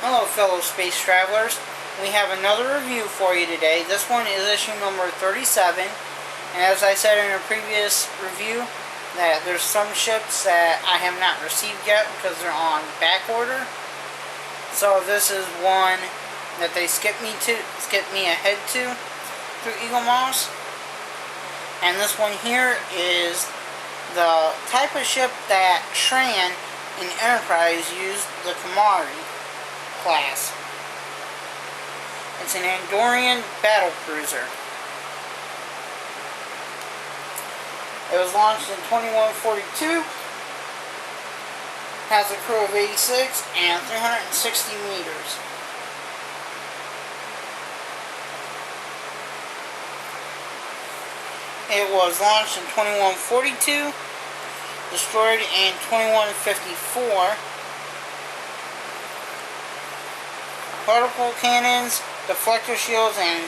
Hello fellow space travelers, we have another review for you today. This one is issue number 37, and as I said in a previous review, that there's some ships that I have not received yet because they're on back order. So this is one that they skipped me ahead to through Eaglemoss. And this one here is the type of ship that Shran in Enterprise used, the Kumari class. It's an Andorioan battlecruiser. It was launched in 2142. Has a crew of 86 and 360 meters. It was launched in 2142, destroyed in 2154. Particle cannons, deflector shields, and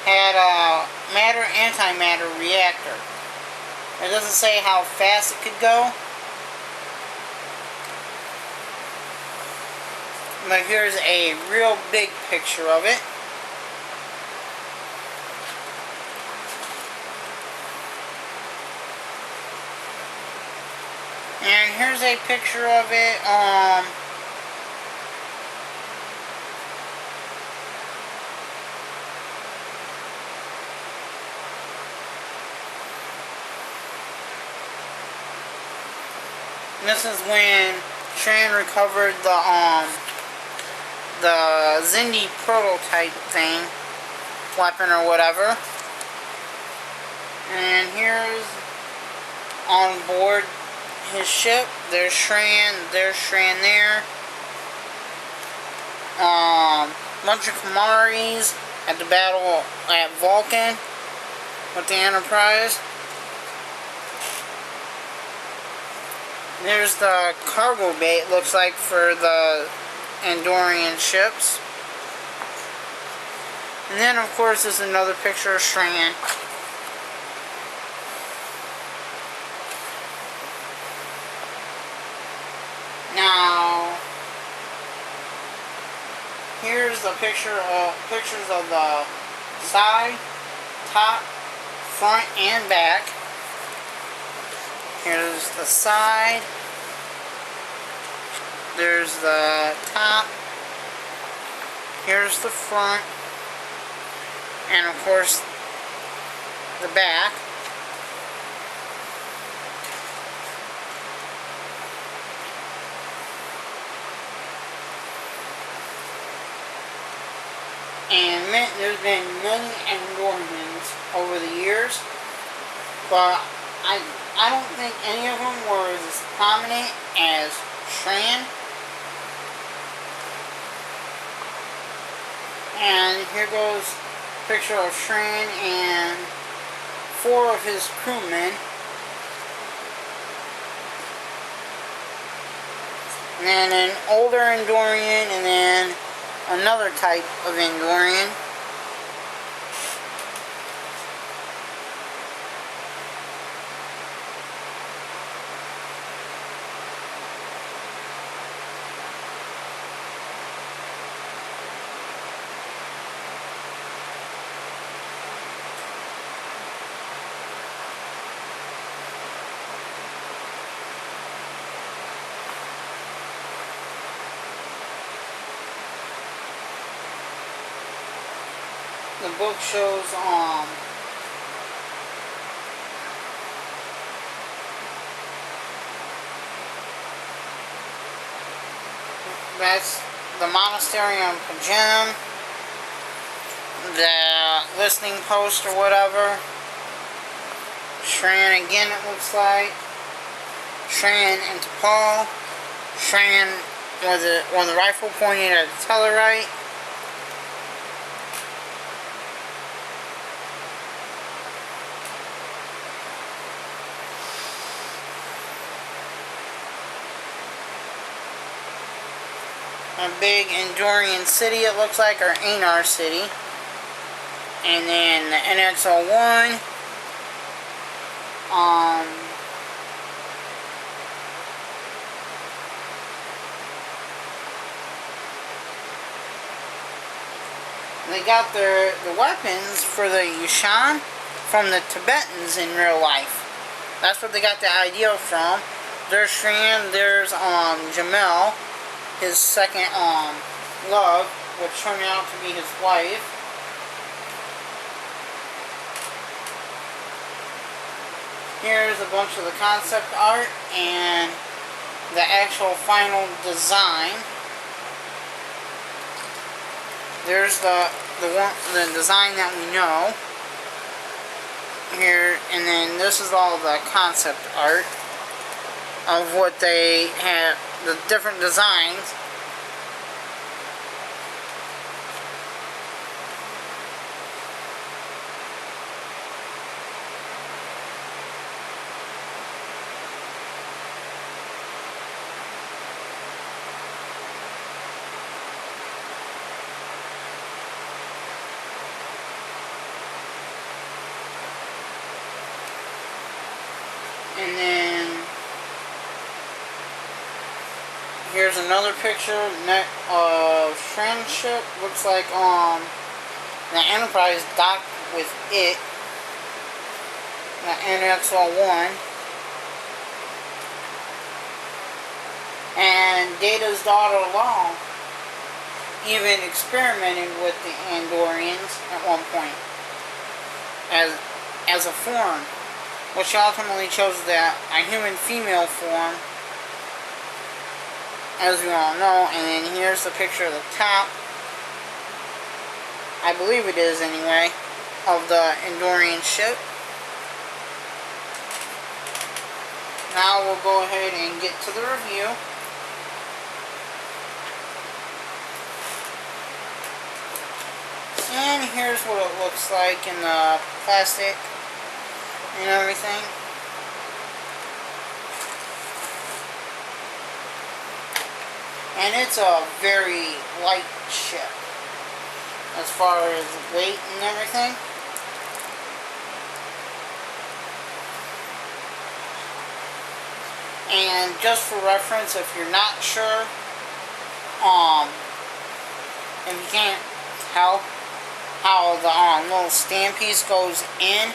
had a matter-antimatter reactor. It doesn't say how fast it could go, but here's a real big picture of it. And here's a picture of it. This is when Shran recovered the Zindi prototype thing, weapon or whatever. And here's on board his ship. There's Shran there. Bunch of Kumaris at the battle at Vulcan with the Enterprise. There's the cargo bay, it looks like, for the Andorian ships. And then, of course, there's another picture of Shran. Now, here's the pictures of the side, top, front, and back. Here's the side. There's the top. Here's the front. And of course, the back. And there's been many Andorians over the years, but I don't think any of them were as prominent as Shran. And here goes a picture of Shran and 4 of his crewmen. And then an older Andorian, and then another type of Andorian. The book shows that's the monastery on Pajem, the listening post or whatever. Shran again, it looks like. Shran and T'Pol. Shran with the rifle pointed at the Tellarite. A big Andorian city, it looks like, or Anar City. And then the NX-01. They got the weapons for the Yushan from the Tibetans in real life. That's what they got the idea from. There's Shran, there's Jamel, his second love, which turned out to be his wife. Here's a bunch of the concept art and the actual final design. There's the design that we know here, and then this is all the concept art of what they have, the different designs. And then here's another picture of Friendship. Looks like the Enterprise docked with it. The NX-01. And Data's daughter Long even experimented with the Andorians at one point as a form, which ultimately chose a human female form, as we all know. And then here's the picture of the top, I believe it is anyway, of the Andorian ship. Now we'll go ahead and get to the review. And here's what it looks like in the plastic and everything. And it's a very light ship as far as weight and everything. And just for reference, if you're not sure, if you can't tell how the little stand piece goes in,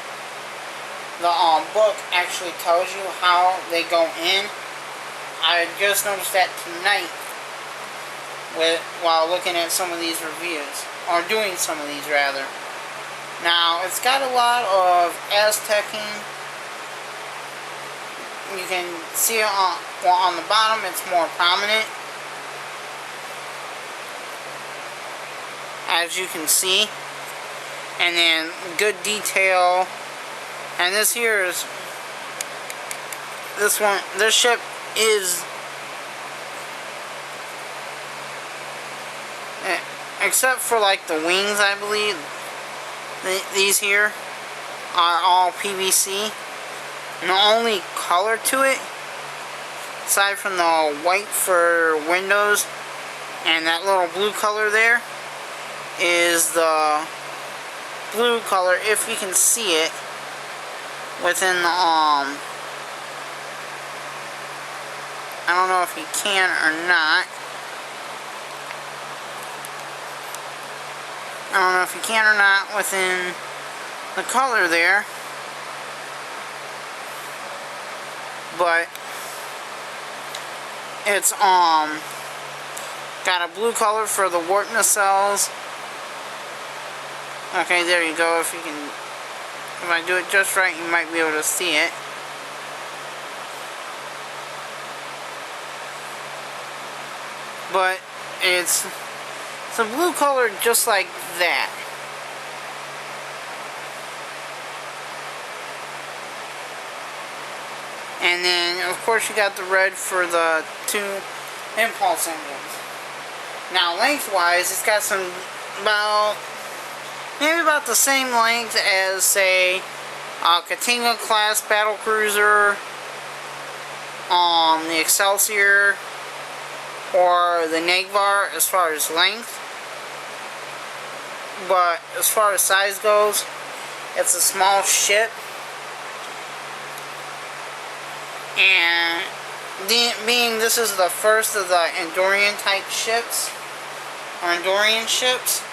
the book actually tells you how they go in. I just noticed that tonight while looking at some of these reviews, or doing some of these rather. Now, it's got a lot of Aztecing. You can see it on the bottom, it's more prominent, as you can see. And then good detail. And this here is, this ship is, except for like the wings, I believe, these here are all PVC. And the only color to it, aside from the white for windows and that little blue color there, is the blue color, if you can see it, within the, I don't know if you can or not. I don't know if you can or not within the color there. But it's got a blue color for the warp nacelles. Okay, there you go. If you can, if I do it just right, you might be able to see it. But it's a blue color just like that. And then, of course, you got the red for the two impulse engines. Now, lengthwise, it's got some maybe about the same length as, say, a Katinga class battlecruiser, the Excelsior, or the Nagvar as far as length. But as far as size goes, it's a small ship. And being this is the first of the Andorian type ships, or Andorian ships,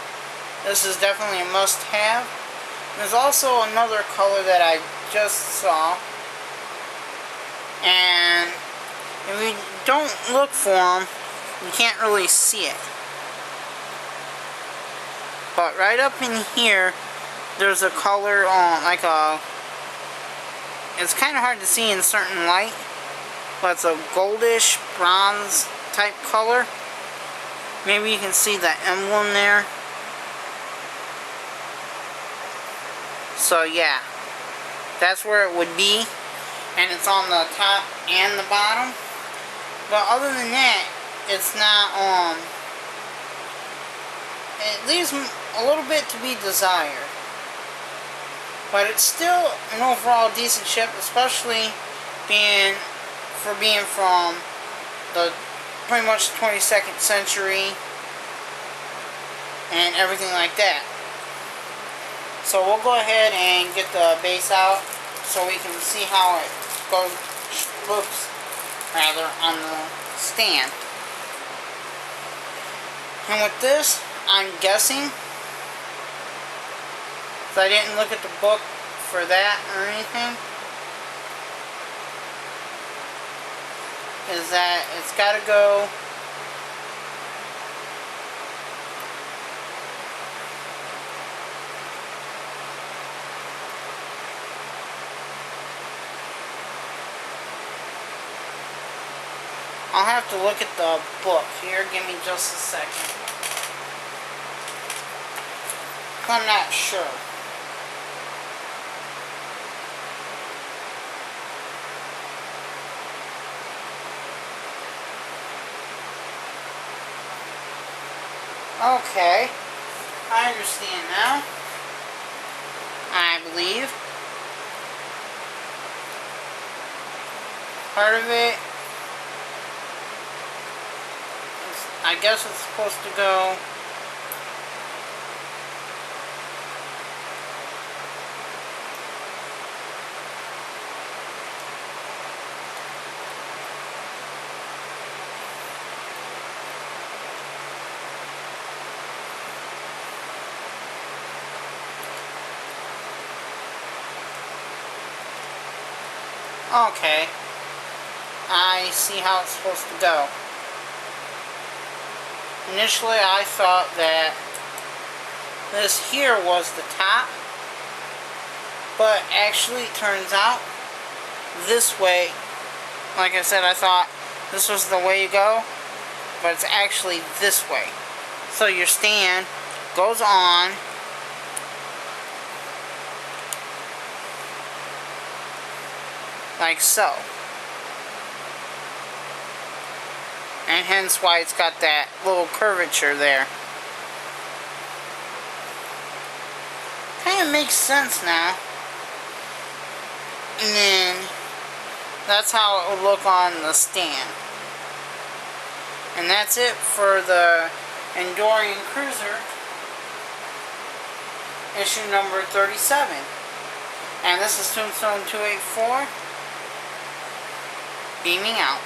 This is definitely a must-have. There's also another color that I just saw, and if you don't look for them, you can't really see it. But right up in here, there's a color like a. It's kind of hard to see in certain light, but it's a goldish bronze type color. Maybe you can see the emblem there. So yeah, that's where it would be, and it's on the top and the bottom. But other than that, it's not it leaves a little bit to be desired. But it's still an overall decent ship, especially being from the pretty much 22nd century and everything like that. So we'll go ahead and get the base out so we can see how it looks on the stand. And with this, I'm guessing, so I didn't look at the book for that or anything, is that it's got to go I'll have to look at the book here. Give me just a second. I'm not sure. Okay, I understand now, I believe. Part of it is, I guess it's supposed to go okay, I see how it's supposed to go. Initially I thought that this here was the top, but actually it turns out this way. Like I said, I thought this was the way you go, but it's actually this way. So your stand goes on like so, and hence why it's got that little curvature there. Kind of makes sense now. And then that's how it will look on the stand. And that's it for the Andorioan Cruiser issue number 37. And this is Tombstone 284 beaming out.